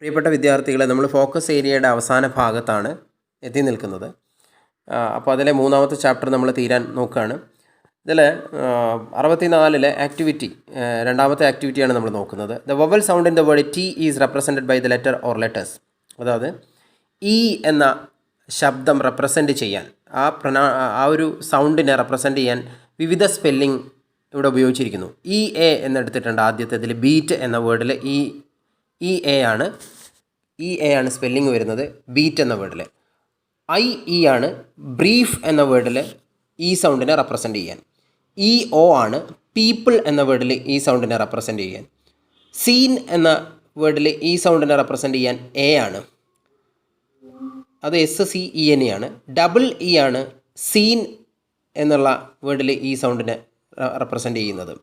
പ്രിയപ്പെട്ട വിദ്യാർത്ഥികളെ, നമ്മൾ ഫോക്കസ് ഏരിയയുടെ അവസാന ഭാഗത്താണ് എത്തി നിൽക്കുന്നത്. അപ്പോൾ അതിലെ മൂന്നാമത്തെ ചാപ്റ്റർ നമ്മൾ തീരാൻ നോക്കുകയാണ്. ഇതിൽ 64 ആക്ടിവിറ്റി, രണ്ടാമത്തെ ആക്ടിവിറ്റിയാണ് നമ്മൾ നോക്കുന്നത്. The vowel sound in the word T is represented by the letter or letters. അതായത് ഇ എന്ന ശബ്ദം റെപ്രസെൻറ്റ് ചെയ്യാൻ, ആ ഒരു സൗണ്ടിനെ റെപ്രസെൻറ്റ് ചെയ്യാൻ വിവിധ സ്പെല്ലിംഗ് ഇവിടെ ഉപയോഗിച്ചിരിക്കുന്നു. E A എന്നെടുത്തിട്ടുണ്ട്. ആദ്യത്തേതിൽ ബീറ്റ് എന്ന വേർഡിൽ ഇ എ ആണ് സ്പെല്ലിംഗ് വരുന്നത് ബീറ്റ് എന്ന വേർഡിൽ. ഐ ഇ ആണ് ബ്രീഫ് എന്ന വേർഡിൽ ഈ സൗണ്ടിനെ റെപ്രസെൻ്റ് ചെയ്യാൻ. ഇ ഒ ആണ് പീപ്പിൾ എന്ന വേർഡിൽ ഈ സൗണ്ടിനെ റെപ്രസെൻ്റ് ചെയ്യാൻ. സീൻ എന്ന വേർഡിൽ ഈ സൗണ്ടിനെ റെപ്രസെൻ്റ് ചെയ്യാൻ എ ആണ്, അത് SCEN ആണ്. ഡബിൾ ഇ ആണ് സീൻ എന്നുള്ള വേർഡിൽ ഈ സൗണ്ടിനെ റെപ്രസെൻ്റ് ചെയ്യുന്നത്.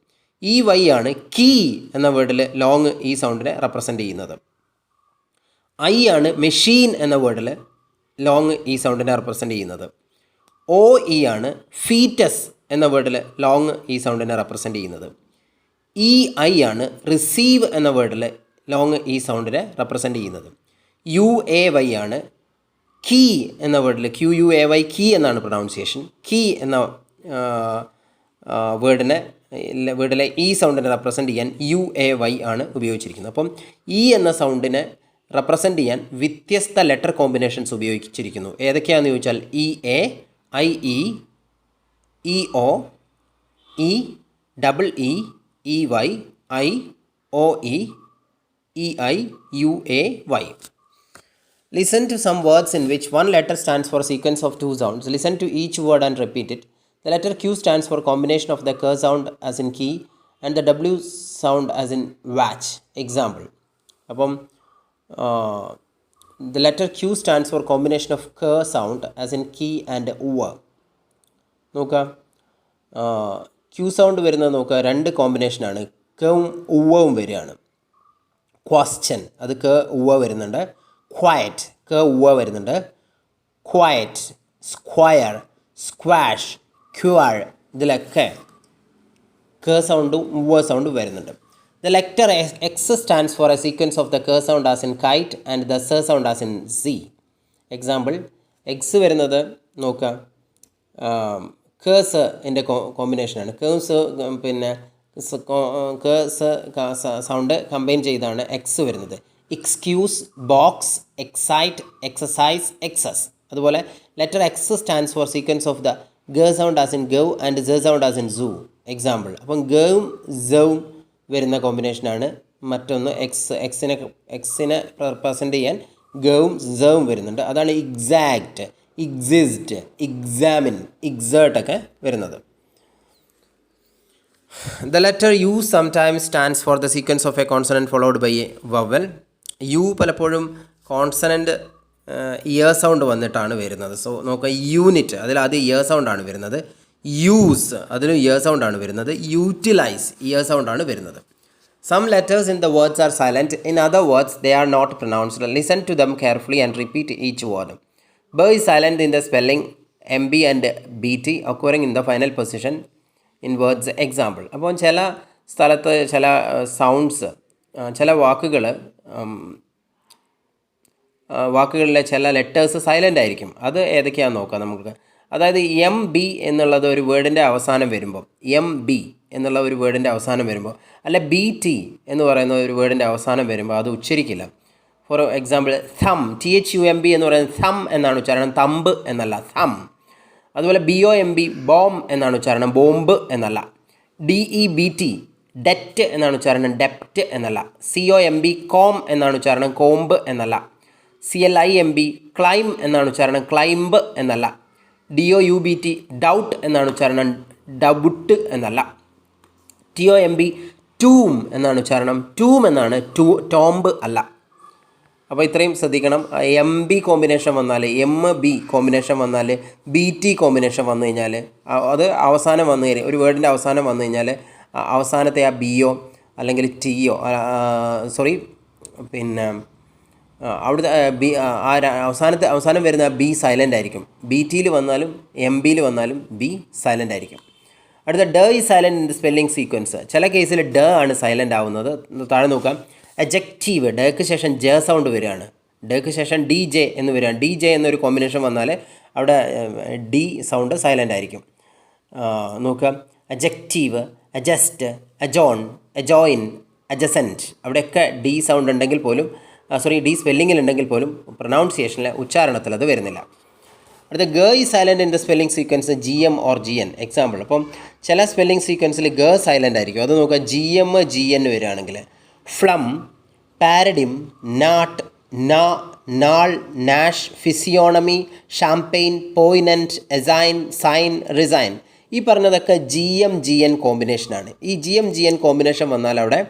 വൈ ആണ് കീ എന്ന വേർഡിൽ ലോങ് ഈ സൗണ്ടിനെ റെപ്രസെൻ്റ് ചെയ്യുന്നത്. ഐ ആണ് മെഷീൻ എന്ന വേർഡിൽ ലോങ് ഈ സൗണ്ടിനെ റെപ്രസെൻ്റ് ചെയ്യുന്നത്. ഒ ഇ ആണ് ഫീറ്റസ് എന്ന വേർഡിൽ ലോങ് ഈ സൗണ്ടിനെ റെപ്രസെൻ്റ് ചെയ്യുന്നത്. ഐ ആണ് റിസീവ് എന്ന വേർഡിൽ ലോങ് ഈ സൗണ്ടിനെ റെപ്രസെൻ്റ് ചെയ്യുന്നത്. വൈ ആണ് കീ എന്ന വേർഡിൽ QUAY കീ എന്നാണ് പ്രൊനൗൺസിയേഷൻ. കീ എന്ന വേർഡിലെ ഈ സൗണ്ടിനെ റെപ്രസെൻ്റ് ചെയ്യാൻ UAY ആണ് ഉപയോഗിച്ചിരിക്കുന്നത്. അപ്പം ഇ എന്ന സൗണ്ടിനെ റെപ്രസെൻ്റ് ചെയ്യാൻ വ്യത്യസ്ത ലെറ്റർ കോമ്പിനേഷൻസ് ഉപയോഗിച്ചിരിക്കുന്നു. ഏതൊക്കെയാണെന്ന് ചോദിച്ചാൽ EA, IE, EO, EEE, EY, IOE, EI, UAY. Listen to some words in which one letter stands for a sequence of two sounds. Listen to each word and repeat it. The letter Q stands for combination of the K sound as in key and the W sound as in watch. Example. അപ്പം the letter Q stands for combination of K sound as in key and ഉവ്വ്. നോക്കുക, Q sound വരുന്നത് നോക്കുക, രണ്ട് കോമ്പിനേഷനാണ്. കവും ഉവ്വും വരികയാണ്. Question, അത് K ഉവ്വ് വരുന്നുണ്ട്. ക്വയറ്റ്, K ഉവ്വ് വരുന്നുണ്ട്. ക്വയറ്റ്, സ്ക്വയർ, സ്ക്വാഷ്, ക്യുവർ, ഇതിലൊക്കെ K സൗണ്ടും ഉവ്വ് സൗണ്ടും വരുന്നുണ്ട്. The letter X stands for a sequence of the K sound as in kite and the S sound as in Z. Example, X വരുന്നത് നോക്കുക, കേസ് എൻ്റെ കോമ്പിനേഷനാണ്. കേസ് പിന്നെ കേസ് സൗണ്ട് കമ്പൈൻ ചെയ്താണ് എക്സ് വരുന്നത്. Excuse, box, excite, exercise, excess. അതുപോലെ letter X stands for sequence of the ഗ സൗണ്ട് ആസ് ഇൻ ഗവ് ആൻഡ് സ sound as in zoo. Example, അപ്പം ഗവും സവും വരുന്ന കോമ്പിനേഷനാണ്. മറ്റൊന്ന് എക്സിനെ റെപ്രസെൻ്റ് ചെയ്യാൻ ഗവും സവും വരുന്നുണ്ട്. അതാണ് എക്സാക്റ്റ്, എക്സിസ്റ്റ്, എക്സാമിൻ, എക്സേർട്ടൊക്കെ വരുന്നത്. The letter U sometimes stands for the sequence of a consonant followed by a vowel. U പലപ്പോഴും കോൺസണൻറ്റ് ഇയർ സൗണ്ട് വന്നിട്ടാണ് വരുന്നത്. സോ നോക്കുക, യൂണിറ്റ് അതിലാദ്യം ഇയർ സൗണ്ടാണ് വരുന്നത്. യൂസ് അതിലും ഇയർ സൗണ്ടാണ് വരുന്നത്. യൂട്ടിലൈസ് ഇയർ സൗണ്ടാണ് വരുന്നത്. Some letters in the words are silent. In other words, they are not pronounced. Listen to them carefully and repeat each word. B is silent in the spelling MB and BT occurring in the final position in words. Example, അപ്പോൾ ചില സ്ഥലത്ത് ചില sounds, ചില വാക്കുകളിലെ ചില letters silent ആയിരിക്കും. അത് ഏതൊക്കെയാണെന്ന് നോക്കാം നമുക്ക്. അതായത് MB എന്നുള്ളത് ഒരു വേർഡിൻ്റെ അവസാനം വരുമ്പോൾ, MB എന്നുള്ള ഒരു വേർഡിൻ്റെ അവസാനം വരുമ്പോൾ, അല്ല BT എന്ന് പറയുന്ന ഒരു വേർഡിൻ്റെ അവസാനം വരുമ്പോൾ അത് ഉച്ചരിക്കില്ല. ഫോർ എക്സാമ്പിൾ, thumb, THUMB എന്ന് പറയുന്നത് thumb എന്നാണ് ഉച്ചാരണം, തമ്പ് എന്നല്ല, thumb. അതുപോലെ BOMB, ബോം എന്നാണ് ഉച്ചാരണം, ബോംബ് എന്നല്ല. DEBT, ഡെറ്റ് എന്നാണ് ഉച്ചാരണം, ഡെപ്റ്റ് എന്നല്ല. COMB, കോം എന്നാണ് ഉച്ചാരണം, കോമ്പ് എന്നല്ല. CLIMB, ക്ലൈം എന്നാണ് ഉച്ചാരണം, ക്ലൈംബ് എന്നല്ല. DOUBT, ഡൗട്ട് എന്നാണ് ഉച്ചാരണം, ഡബുട്ട് എന്നല്ല. TOMB, ടൂം എന്നാണ് ഉച്ചാരണം, ടൂം എന്നാണ്, ടോംബ് അല്ല. അപ്പോൾ ഇത്രയും ശ്രദ്ധിക്കണം. MB കോമ്പിനേഷൻ വന്നാൽ, MB കോമ്പിനേഷൻ വന്നാൽ, BT കോമ്പിനേഷൻ വന്നു കഴിഞ്ഞാൽ, അത് അവസാനം വന്നു കഴിഞ്ഞാൽ, ഒരു വേർഡിൻ്റെ അവസാനം വന്നു കഴിഞ്ഞാൽ അവസാനത്തെ ആ BO അല്ലെങ്കിൽ TO പിന്നെ അവിടുത്തെ അവസാനം വരുന്ന B സൈലൻ്റ് ആയിരിക്കും. BTയിൽ വന്നാലും MBയിൽ വന്നാലും B സൈലൻ്റ് ആയിരിക്കും. അടുത്ത ഡ is silent in the spelling sequence. ചില കേസിൽ ഡ ആണ് സൈലൻ്റ് ആവുന്നത്. താഴെ നോക്കാം. എജക്റ്റീവ്, ഡേക്ക് ശേഷം ജെ സൗണ്ട് വരികയാണ്, ഡേക്ക് ശേഷം ഡി ജെ എന്ന് വരികയാണ്. ഡി ജെ എന്നൊരു കോമ്പിനേഷൻ വന്നാൽ അവിടെ ഡി സൗണ്ട് സൈലൻ്റ് ആയിരിക്കും. നോക്കുക, അജക്റ്റീവ്, അജസ്റ്റ്, അജോൺ, അജോയിൻ, അജസൻറ്റ്, അവിടെയൊക്കെ ഡി സൗണ്ട് ഉണ്ടെങ്കിൽ പോലും ഡി സ്പെല്ലിങ്ങിലുണ്ടെങ്കിൽ പോലും പ്രൊനൗൺസിയേഷനിൽ, ഉച്ചാരണത്തിൽ അത് വരുന്നില്ല. അടുത്ത ഗ ഈ silent in the spelling sequence G M or G N. Example, അപ്പം ചില സ്പെല്ലിംഗ് സീക്വൻസിൽ ഗ സൈലൻ്റ് ആയിരിക്കും. അത് നോക്കുക, ജി എം ജി എൻ വരികയാണെങ്കിൽ phlegm, paradigm, gnat, gnaw, gnarl, gnash, physiognomy, champagne, poignant, assign, sign, resign, ഈ പറഞ്ഞതൊക്കെ ജി എം ജി എൻ കോമ്പിനേഷനാണ്. ഈ G M G N combination വന്നാൽ അവിടെ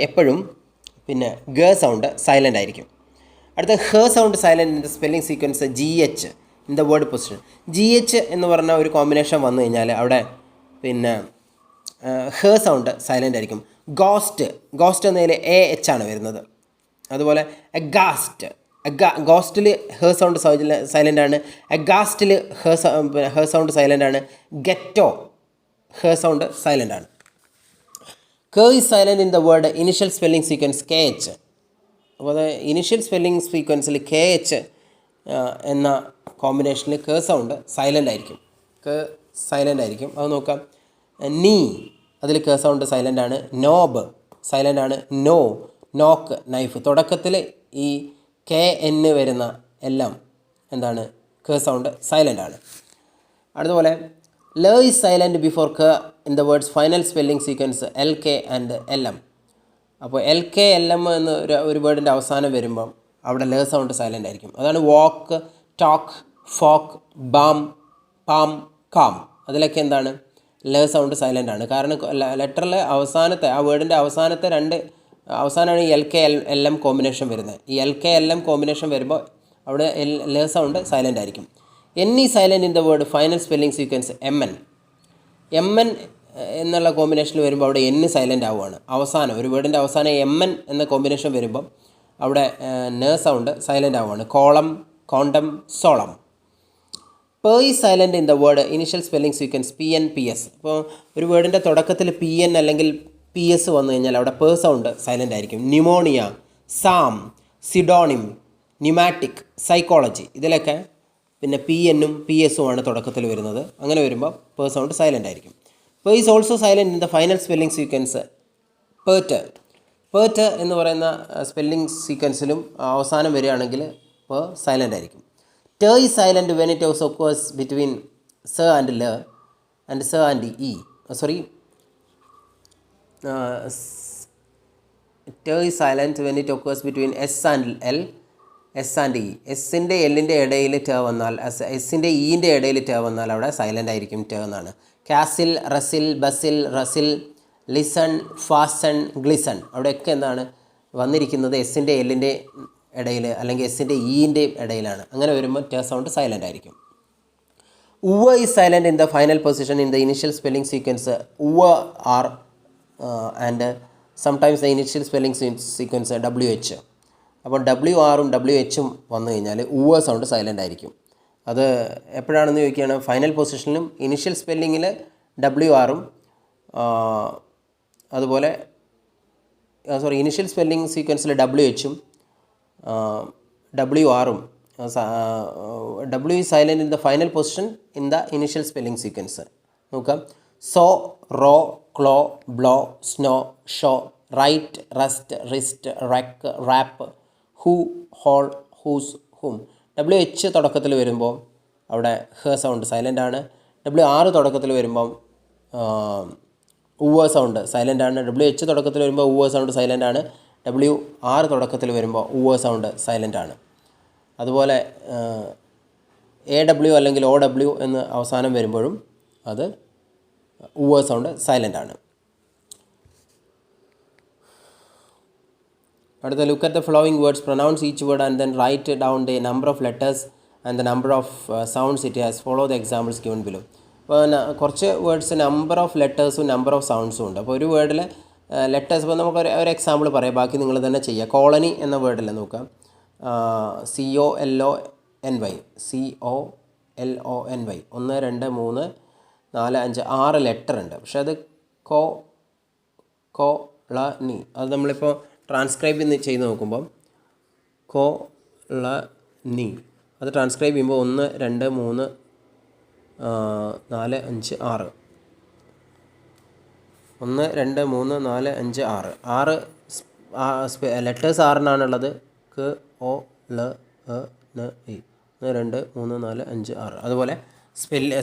എപ്പോഴും പിന്നെ ഗ സൗണ്ട് സൈലൻ്റ് ആയിരിക്കും. അടുത്ത ഹ sound silent in the spelling sequence G H in the word position. G H എന്ന് പറഞ്ഞ ഒരു കോമ്പിനേഷൻ വന്നു കഴിഞ്ഞാൽ അവിടെ പിന്നെ ഹ സൗണ്ട് സൈലൻ്റ് ആയിരിക്കും. ഗോസ്റ്റ്, ഗോസ്റ്റ് എന്നതിൽ എ എച്ച് ആണ് വരുന്നത്. അതുപോലെ അഗാസ്റ്റ്, ഗോസ്റ്റിൽ ഹ സൗണ്ട് സൈലൻ്റ് ആണ്. അഗാസ്റ്റിൽ ഹ സൗണ്ട് സൈലൻ്റ് ആണ്. ഗെറ്റോ ഹ സൗണ്ട് സൈലൻ്റ് ആണ്. ക is silent in the word initial spelling sequence K H. അപ്പോൾ അത് ഇനിഷ്യൽ സ്പെല്ലിംഗ് സീക്വൻസിൽ കെ എച്ച് എന്ന കോമ്പിനേഷനിൽ ക സൗണ്ട് സൈലൻ്റ് ആയിരിക്കും. ക സൈലൻ്റ് ആയിരിക്കും. അത് നോക്കാം, നീ, അതിൽ ക സൗണ്ട് സൈലൻ്റ് ആണ്. നോബ് സൈലൻ്റ് ആണ്. നോ, നോക്ക്, നൈഫ്, തുടക്കത്തിൽ ഈ കെ എൻ വരുന്ന എല്ലാം എന്താണ്, ക സൗണ്ട് സൈലൻ്റ് ആണ്. അതുപോലെ ല ഈസ് സൈലൻ്റ് ബിഫോർ ക in the words final spelling sequence L K and L M. അപ്പോൾ എൽ കെ എൽ എം എന്ന് ഒരു വേർഡിൻ്റെ അവസാനം വരുമ്പം അവിടെ ല സൗണ്ട് സൈലൻ്റ് ആയിരിക്കും. അതാണ് walk, talk, folk, balm, palm, calm, അതിലൊക്കെ എന്താണ്, ല സൗണ്ട് സൈലൻ്റ് ആണ്. കാരണം ലെറ്ററിൽ അവസാനത്തെ ആ വേർഡിൻ്റെ അവസാനമാണ് ഈ L K L M combination വരുന്നത്. ഈ L K L M combination വരുമ്പോൾ അവിടെ ല സൗണ്ട് സൈലൻ്റ് ആയിരിക്കും. എൻ ഈ silent in the word final spelling sequence M N. M N എന്നുള്ള കോമ്പിനേഷനിൽ വരുമ്പോൾ അവിടെ എൻ സൈലൻ്റ് ആവുകയാണ്. അവസാനം ഒരു വേർഡിൻ്റെ അവസാനം എം എൻ എന്ന കോമ്പിനേഷൻ വരുമ്പം അവിടെ ന സൗണ്ട് സൈലൻ്റ് ആവുകയാണ്. Column, condom, സോളം. പ ഈ silent in the word initial spelling sequence P N P S. അപ്പോൾ ഒരു വേർഡിൻ്റെ തുടക്കത്തിൽ പി എൻ അല്ലെങ്കിൽ പി എസ് വന്നു കഴിഞ്ഞാൽ അവിടെ പ സൗണ്ട് സൈലൻ്റ് ആയിരിക്കും. ന്യൂമോണിയ, സാം, സിഡോണിം, ന്യൂമാറ്റിക്, സൈക്കോളജി, ഇതിലൊക്കെ പിന്നെ പി എന്നും പി എസുമാണ് തുടക്കത്തിൽ വരുന്നത്. അങ്ങനെ വരുമ്പോൾ പ സൗണ്ട് സൈലൻ്റ് ആയിരിക്കും. പ is also silent in the final spelling sequence PERT. PERT എന്ന് പറയുന്ന സ്പെല്ലിംഗ് സീക്വൻസിലും അവസാനം വരികയാണെങ്കിൽ പ സൈലൻ്റ് ആയിരിക്കും. T is silent when it ഓസ് occurs between S and L and S and E. T is silent when it occurs between S and L, S and E. എസിൻ്റെ എല്ലിൻ്റെ ഇടയിൽ ട വന്നാൽ, എസിൻ്റെ ഇൻ്റെ ഇടയിൽ ട വന്നാൽ അവിടെ സൈലൻ്റ് ആയിരിക്കും ട എന്നാണ്. കാസിൽ, റസിൽ, ബസിൽ, റസിൽ, ലിസൺ, ഫാസൺ, ഗ്ലിസൺ, അവിടെയൊക്കെ എന്താണ് വന്നിരിക്കുന്നത് എസിൻ്റെ എല്ലിൻ്റെ ഇടയിൽ അല്ലെങ്കിൽ എസിൻ്റെ ഇൻ്റെ ഇടയിലാണ്. അങ്ങനെ വരുമ്പോൾ ട സൗണ്ട് സൈലൻ്റ് ആയിരിക്കും. ഉവ is silent in the final position in the initial spelling sequence ഉവ R and sometimes the initial spelling sequence W H. അപ്പോൾ ഡബ്ല്യു ആറും ഡബ്ല്യു എച്ചും വന്നു കഴിഞ്ഞാൽ ഉവ സൗണ്ട് സൈലൻ്റ് ആയിരിക്കും. അത് എപ്പോഴാണെന്ന് ചോദിക്കുകയാണ്, ഫൈനൽ പൊസിഷനിലും ഇനിഷ്യൽ സ്പെല്ലിങ്ങിൽ ഡബ്ല്യു ആറും അതുപോലെ ഇനിഷ്യൽ സ്പെല്ലിംഗ് സീക്വൻസിൽ ഡബ്ല്യു എച്ചും ഡബ്ല്യു ആറും. W is silent in the final position in the initial spelling sequence. നോക്കാം, sow, row, claw, blow, snow, show, write, wrest, wrist, wreck, wrap, who, whole, whose, whom. W H തുടക്കത്തിൽ വരുമ്പോൾ അവിടെ ഹ sound silent ആണ്. W R തുടക്കത്തിൽ വരുമ്പം ഉവ sound silent ആണ്. ഡബ്ല്യു എച്ച് തുടക്കത്തിൽ വരുമ്പോൾ ഉവ സൗണ്ട് സൈലൻ്റ് ആണ്. ഡബ്ല്യു ആറ് തുടക്കത്തിൽ വരുമ്പോൾ ഉവ സൗണ്ട് സൈലൻ്റ് ആണ്. അതുപോലെ എ ഡബ്ല്യു അല്ലെങ്കിൽ ഒ ഡബ്ല്യു എന്ന് അവസാനം വരുമ്പോഴും അത് ഉവ സൗണ്ട് സൈലൻ്റ് ആണ്. അടുത്ത look at the following words, pronounce each word and then right down the number of letters and the number of sounds it has. Follow the examples given below. അപ്പോൾ കുറച്ച് words number of ലെറ്റേഴ്സും number of സൗണ്ട്സും ഉണ്ട്. അപ്പോൾ ഒരു വേർഡിൽ letters, ഇപ്പോൾ നമുക്ക് ഒരു എക്സാമ്പിൾ പറയാം, ബാക്കി നിങ്ങൾ തന്നെ ചെയ്യുക. കോളനി എന്ന വേർഡിൽ നോക്കാം, COLONY, COLONY 1 2 3 4 5 6 ലെറ്റർ ഉണ്ട്. പക്ഷെ അത് കോളനി, അത് നമ്മളിപ്പോൾ ട്രാൻസ്ക്രൈബ് ചെയ്ത് നോക്കുമ്പോൾ കോ ള നി അത് ട്രാൻസ്ക്രൈബ് ചെയ്യുമ്പോൾ 1 2 3 4 5 6 1 2 3 4 5 6 ലെറ്റേഴ്സ് 6 ക ഒ ല ന ഇ 1 2 3 4 5 6 അതുപോലെ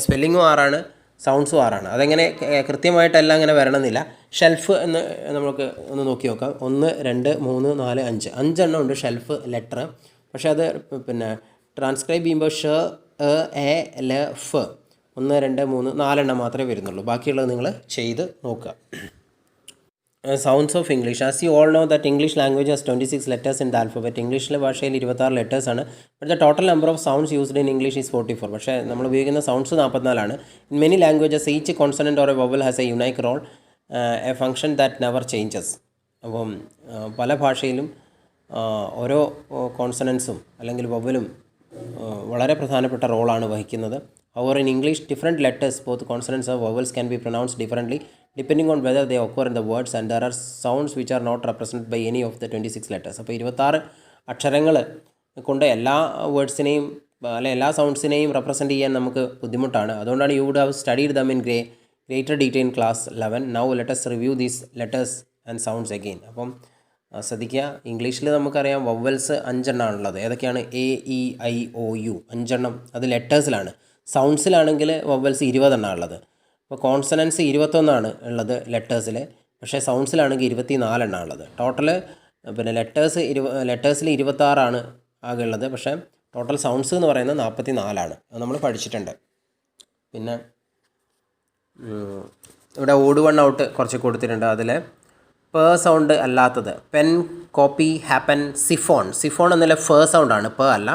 സ്പെല്ലിങ്ങും 6 സൗണ്ട്സും 6 അതെങ്ങനെ കൃത്യമായിട്ടെല്ലാം അങ്ങനെ വരണമെന്നില്ല. ഷെൽഫ് എന്ന് നമുക്ക് ഒന്ന് നോക്കി നോക്കാം. 1 2 3 4 5 5 ഉണ്ട് ഷെൽഫ് ലെറ്റർ. പക്ഷേ അത് പിന്നെ ട്രാൻസ്ക്രൈബ് ചെയ്യുമ്പോൾ ഷ എ ല ഫ് 1 2 3 4 മാത്രമേ വരുന്നുള്ളൂ. ബാക്കിയുള്ളത് നിങ്ങൾ ചെയ്ത് നോക്കുക. Sounds of English. As you all know that English language has 26 letters in the alphabet. ഇംഗ്ലീഷിലെ ഭാഷയിൽ 26 ലെറ്റേഴ്സാണ്. But the total number of sounds used in English is 44. പക്ഷേ നമ്മൾ ഉപയോഗിക്കുന്ന sounds 44. In many languages each consonant or a vowel has a unique role, a function that never changes. അപ്പം പല ഭാഷയിലും ഓരോ കോൺസണൻസും അല്ലെങ്കിൽ വവലും വളരെ പ്രധാനപ്പെട്ട റോളാണ് വഹിക്കുന്നത്. However, in English, different letters, both consonants or vowels, can be pronounced differently depending on whether they occur in the words, and there are sounds which are not represented by any of the 26 letters. അപ്പോൾ 26 അക്ഷരങ്ങൾ കൊണ്ട് എല്ലാ വേർഡ്സിനെയും അല്ലെ എല്ലാ സൗണ്ട്സിനെയും represent ചെയ്യാൻ നമുക്ക് ബുദ്ധിമുട്ടാണ്. അതുകൊണ്ടാണ് you would have studied them in greater detail in class 11. Now let us review these letters and sounds again. അപ്പം ശ്രദ്ധിക്കുക, ഇംഗ്ലീഷിൽ നമുക്കറിയാം വവൽസ് 5 ഉള്ളത്. ഏതൊക്കെയാണ്? A E I O U 5. അത് ലെറ്റേഴ്സിലാണ്. സൗണ്ട്സിലാണെങ്കിൽ വവൽസ് 20 ഉള്ളത്. അപ്പോൾ കോൺസണൻസ് 21 ഉള്ളത് ലെറ്റേഴ്സിൽ. പക്ഷേ സൗണ്ട്സിലാണെങ്കിൽ 24 ഉള്ളത്. ടോട്ടൽ പിന്നെ ലെറ്റേഴ്സിൽ 26 ആകെ ഉള്ളത്. പക്ഷേ ടോട്ടൽ സൗണ്ട്സ് എന്ന് പറയുന്നത് 44. അത് നമ്മൾ പഠിച്ചിട്ടുണ്ട്. പിന്നെ ഇവിടെ ഓഡ് വൺ ഔട്ട് കുറച്ച് കൊടുത്തിട്ടുണ്ട്. അതിൽ സൗണ്ട് അല്ലാത്തത് പെൻ, കോപ്പി, ഹാപ്പൻ, സിഫോൺ എന്നുള്ള സൗണ്ടാണ്, അല്ല.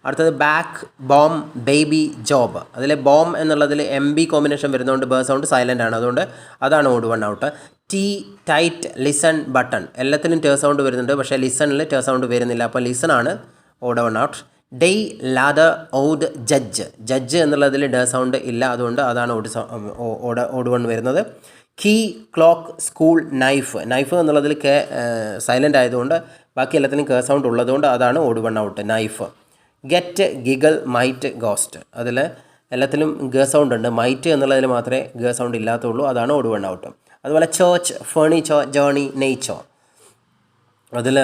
അടുത്തത് ബാക്ക്, ബോം, ബേബി, ജോബ്. അതിൽ ബോം എന്നുള്ളതിൽ MB കോമ്പിനേഷൻ വരുന്നതുകൊണ്ട് സൗണ്ട് സൈലൻ്റ് ആണ്. അതുകൊണ്ട് അതാണ് odd one out. Tea, tight, listen, button എല്ലാത്തിലും സൗണ്ട് വരുന്നുണ്ട്. പക്ഷേ ലിസണിൽ സൗണ്ട് വരുന്നില്ല. അപ്പോൾ ലിസൺ ആണ് odd one out. Day, ladder, odd, judge എന്നുള്ളതിൽ സൗണ്ട് ഇല്ല. അതുകൊണ്ട് അതാണ് ഓഡ് വൺ വരുന്നത്. കീ, ക്ലോക്ക്, സ്കൂൾ, നൈഫ് എന്നുള്ളതിൽ സൈലൻ്റ് ആയതുകൊണ്ട് ബാക്കി എല്ലാത്തിനും സൗണ്ട് ഉള്ളതുകൊണ്ട് അതാണ് odd one out, knife. Get, giggle, might, ghost. അതിൽ എല്ലാത്തിലും സൗണ്ട് ഉണ്ട്. മൈറ്റ് എന്നുള്ളതിൽ മാത്രമേ സൗണ്ട് ഇല്ലാത്തുള്ളൂ. അതാണ് ഓഡ് വൺ ഔട്ട്. അതുപോലെ ചേർച്ച്, ഫേണിച്ചോ, ജേണി, നെയ്ച്ചോ. അതിൽ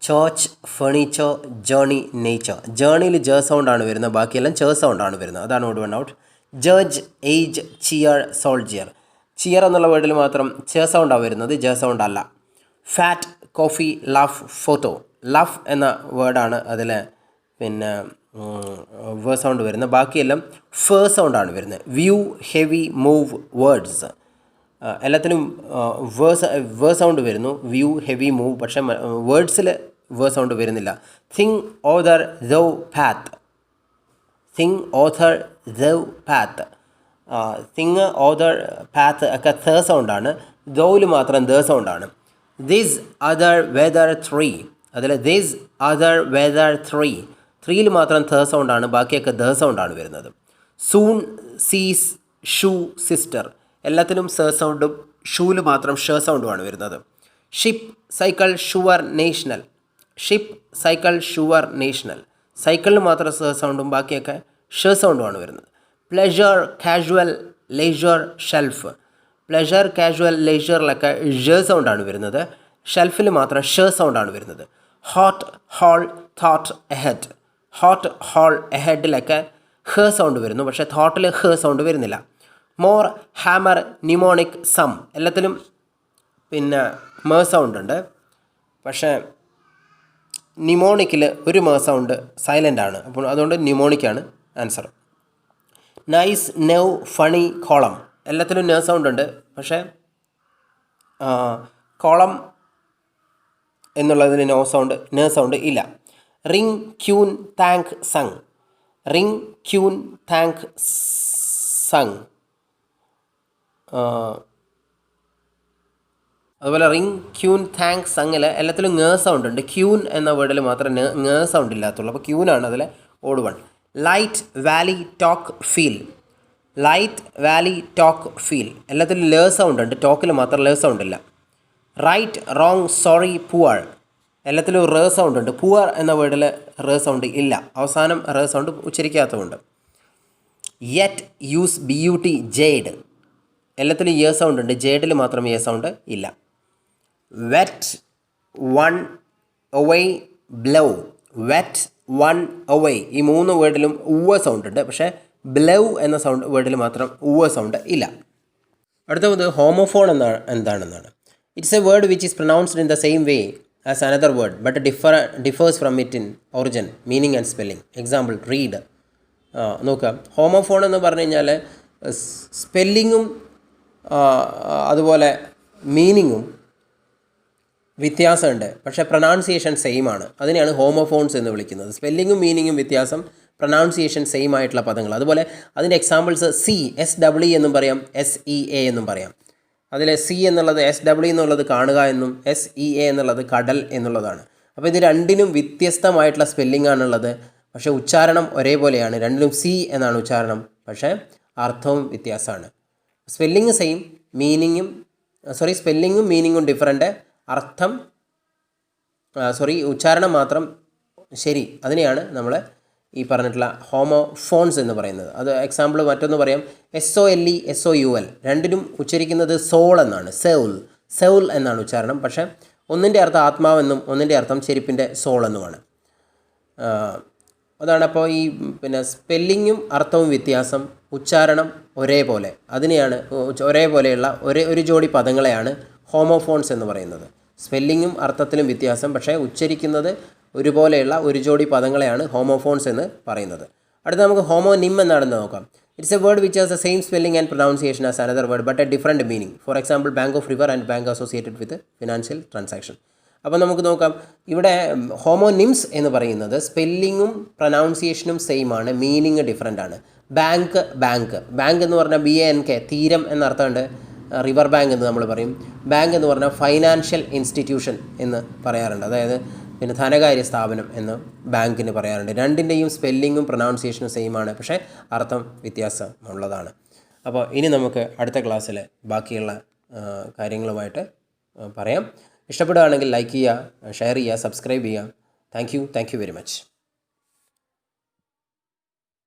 ചേർച്ച്, ഫേണിച്ചോ, ജേണി, നെയ്ച്ചോ. ജേണിയിൽ സൗണ്ടാണ് വരുന്നത്. ബാക്കിയെല്ലാം സൗണ്ടാണ് വരുന്നത്. അതാണ് odd one out. Judge, age, cheer, soldier. Cheer എന്നുള്ള വേർഡിൽ മാത്രം സൗണ്ടാണ് വരുന്നത്, സൗണ്ട് അല്ല. ഫാറ്റ്, കോഫി, ലഫ്, ഫോട്ടോ. ലഫ് എന്ന വേർഡാണ് അതിൽ പിന്നെ സൗണ്ട് വരുന്നത്. ബാക്കിയെല്ലാം സൗണ്ടാണ് വരുന്നത്. വ്യൂ, ഹെവി, മൂവ്, വേർഡ്സ് എല്ലാത്തിനും സൗണ്ട് വരുന്നു. View, heavy, move. പക്ഷേ വേർഡ്സിൽ സൗണ്ട് വരുന്നില്ല. Thing, author, thou, path. Thing, author, thou, path. Thing, author, path ഒക്കെ സൗണ്ടാണ്. ദൗല് മാത്രം സൗണ്ടാണ്. This, other, whether, three. അതിൽ ദിസ്, അതർ, വെദർ, ത്രീയിൽ മാത്രം സൗണ്ടാണ്. ബാക്കിയൊക്കെ സൗണ്ടാണ് വരുന്നത്. സൂൺ, സീസ്, ഷൂ, സിസ്റ്റർ എല്ലാത്തിനും സൗണ്ടും ഷൂവിൽ മാത്രം സൗണ്ടുമാണ് വരുന്നത്. Ship, cycle, sure, national. Ship, cycle, sure, national. സൈക്കിളിന് മാത്രം സൗണ്ടും ബാക്കിയൊക്കെ സൗണ്ടുമാണ് വരുന്നത്. Pleasure, casual, leisure, shelf. Pleasure, casual, ലെയ്ഷറിലൊക്കെ സൗണ്ടാണ് വരുന്നത്. ഷെൽഫിൽ മാത്രം സൗണ്ടാണ് വരുന്നത്. Hot, hole, thought, ahead. Hot, hole, എഹെഡിലൊക്കെ സൗണ്ട് വരുന്നു. പക്ഷേ തോട്ടിൽ സൗണ്ട് വരുന്നില്ല. മോർ, ഹാമർ, നിമോണിക്, സം എല്ലാത്തിലും പിന്നെ സൗണ്ട് ഉണ്ട്. പക്ഷേ നിമോണിക്കിൽ ഒരു സൗണ്ട് സൈലൻ്റ് ആണ്. അപ്പോൾ അതുകൊണ്ട് നിമോണിക്കാണ് ആൻസർ. നൈസ്, നെവ്, ഫണി, കോളം എല്ലാത്തിലും സൗണ്ട് ഉണ്ട്. പക്ഷേ കോളം എന്നുള്ളതിൽ സൗണ്ട് ഇല്ല. Ring, queen, thank, sung. Ring, queen, thank, sung. അതുപോലെ റിങ്, ക്യൂൻ, താങ്ക്, സങ്ങിൽ എല്ലാത്തിലും സൗണ്ട് ഉണ്ട്. ക്യൂൻ എന്ന വേർഡിൽ മാത്രമേ സൗണ്ട് ഇല്ലാത്തുള്ളൂ. അപ്പോൾ ക്യൂനാണ് അതിൽ odd one. Light, valley, talk, feel. Light, valley, talk, feel എല്ലാത്തിലും സൗണ്ട് ഉണ്ട്. ടോക്കിൽ മാത്രം സൗണ്ട് ഇല്ല. റൈറ്റ്, റോങ്, സോറി, പുവർ എല്ലാത്തിലും റേ സൗണ്ട് ഉണ്ട്. പുവർ എന്ന വേർഡിൽ റേ സൗണ്ട് ഇല്ല, അവസാനം റേ സൗണ്ട് ഉച്ചരിക്കാത്തതുണ്ട്. യെറ്റ്, യൂസ്, BUT, ജേഡ് എല്ലാത്തിലും യ സൗണ്ട് ഉണ്ട്, ജേഡിൽ മാത്രം യ സൗണ്ട് ഇല്ല. Wet, one, away, blow. Wet, one, away ഈ 3 വേർഡിലും ഉവ്വ സൗണ്ട് ഉണ്ട്, പക്ഷേ ബ്ലൗ എന്ന സൗണ്ട് വേർഡിൽ മാത്രം ഉവ്വ സൗണ്ട് ഇല്ല. അടുത്തത് ഹോമോഫോൺ എന്താണെന്നാണ്. It's A word which is pronounced in the same way as another word but differs from it in origin, meaning and spelling. Example, read. നോക്കുക, ഹോമോഫോൺ എന്ന് പറഞ്ഞു കഴിഞ്ഞാൽ സ്പെല്ലിങ്ങും അതുപോലെ മീനിങ്ങും വ്യത്യാസമുണ്ട്, പക്ഷേ പ്രൊനൗൺസിയേഷൻ സെയിം ആണ്. അതിനെയാണ് ഹോമോഫോൺസ് എന്ന് വിളിക്കുന്നത്. സ്പെല്ലിങ്ങും മീനിങ്ങും വ്യത്യാസം, പ്രൊനൗൺസിയേഷൻ സെയിം ആയിട്ടുള്ള പദങ്ങൾ. അതുപോലെ അതിൻ്റെ എക്സാമ്പിൾസ് SW എന്നും പറയാം, SEA എന്നും പറയാം. അതിൽ C എന്നുള്ളത് SW എന്നുള്ളത് കാണുക എന്നും SEA എന്നുള്ളത് കടൽ എന്നുള്ളതാണ്. അപ്പോൾ ഇത് രണ്ടിനും വ്യത്യസ്തമായിട്ടുള്ള സ്പെല്ലിംഗ് ആണുള്ളത്, പക്ഷേ ഉച്ചാരണം ഒരേപോലെയാണ്. രണ്ടിലും C എന്നാണ് ഉച്ചാരണം, പക്ഷേ അർത്ഥവും വ്യത്യാസമാണ്. സ്പെല്ലിങ് സെയിം, സ്പെല്ലിങ്ങും മീനിങ്ങും ഡിഫറൻറ്റ്, അർത്ഥം ഉച്ചാരണം മാത്രം ശരി. അതിനെയാണ് നമ്മൾ ഈ പറഞ്ഞിട്ടുള്ള ഹോമോഫോൺസ് എന്ന് പറയുന്നത്. അത് എക്സാമ്പിൾ മറ്റൊന്ന് പറയാം, SOLE, SOUL രണ്ടിനും ഉച്ചരിക്കുന്നത് സോൾ എന്നാണ്, സൌൽ എന്നാണ് ഉച്ചാരണം, പക്ഷേ ഒന്നിൻ്റെ അർത്ഥം ആത്മാവെന്നും ഒന്നിൻ്റെ അർത്ഥം ചെരുപ്പിൻ്റെ സോൾ എന്നുമാണ്. അതാണ്. അപ്പോൾ ഈ സ്പെല്ലിങ്ങും അർത്ഥവും വ്യത്യാസം, ഉച്ചാരണം ഒരേപോലെ, അതിനെയാണ് ഒരേപോലെയുള്ള ഒരു ജോഡി പദങ്ങളെയാണ് ഹോമോഫോൺസ് എന്ന് പറയുന്നത്. സ്പെല്ലിങ്ങും അർത്ഥത്തിലും വ്യത്യാസം, പക്ഷേ ഉച്ചരിക്കുന്നത് ഒരുപോലെയുള്ള ഒരു ജോഡി പദങ്ങളെയാണ് ഹോമോഫോൺസ് എന്ന് പറയുന്നത്. അടുത്ത നമുക്ക് ഹോമോനിം എന്താണെന്ന് നോക്കാം. It's A word which has the same spelling and pronunciation as another word but A different meaning. For example, bank of river and bank associated with financial transaction. അപ്പോൾ നമുക്ക് നോക്കാം, ഇവിടെ ഹോമോനിംസ് എന്ന് പറയുന്നത് സ്പെല്ലിങ്ങും പ്രൊനൗൺസിയേഷനും സെയിം ആണ്, മീനിങ് ഡിഫറൻ്റ് ആണ്. Bank എന്ന് പറഞ്ഞാൽ BANK, തീരം എന്നർത്ഥമുണ്ട്. റിവർ ബാങ്ക് എന്ന് നമ്മൾ പറയും. ബാങ്ക് എന്ന് പറഞ്ഞാൽ ഫൈനാൻഷ്യൽ ഇൻസ്റ്റിറ്റ്യൂഷൻ എന്ന് പറയാറുണ്ട്, അതായത് ധനകാര്യ സ്ഥാപനം എന്ന് ബാങ്കിന് പറയാറുണ്ട്. രണ്ടിൻ്റെയും സ്പെല്ലിങ്ങും പ്രൊനൗൺസിയേഷനും സെയിം ആണ്, പക്ഷേ അർത്ഥം വ്യത്യാസമുള്ളതാണ്. അപ്പോൾ ഇനി നമുക്ക് അടുത്ത ക്ലാസ്സിൽ ബാക്കിയുള്ള കാര്യങ്ങളുമായിട്ട് പറയാം. ഇഷ്ടപ്പെടുകയാണെങ്കിൽ ലൈക്ക് ചെയ്യുക, ഷെയർ ചെയ്യുക, സബ്സ്ക്രൈബ് ചെയ്യുക. Thank you very much.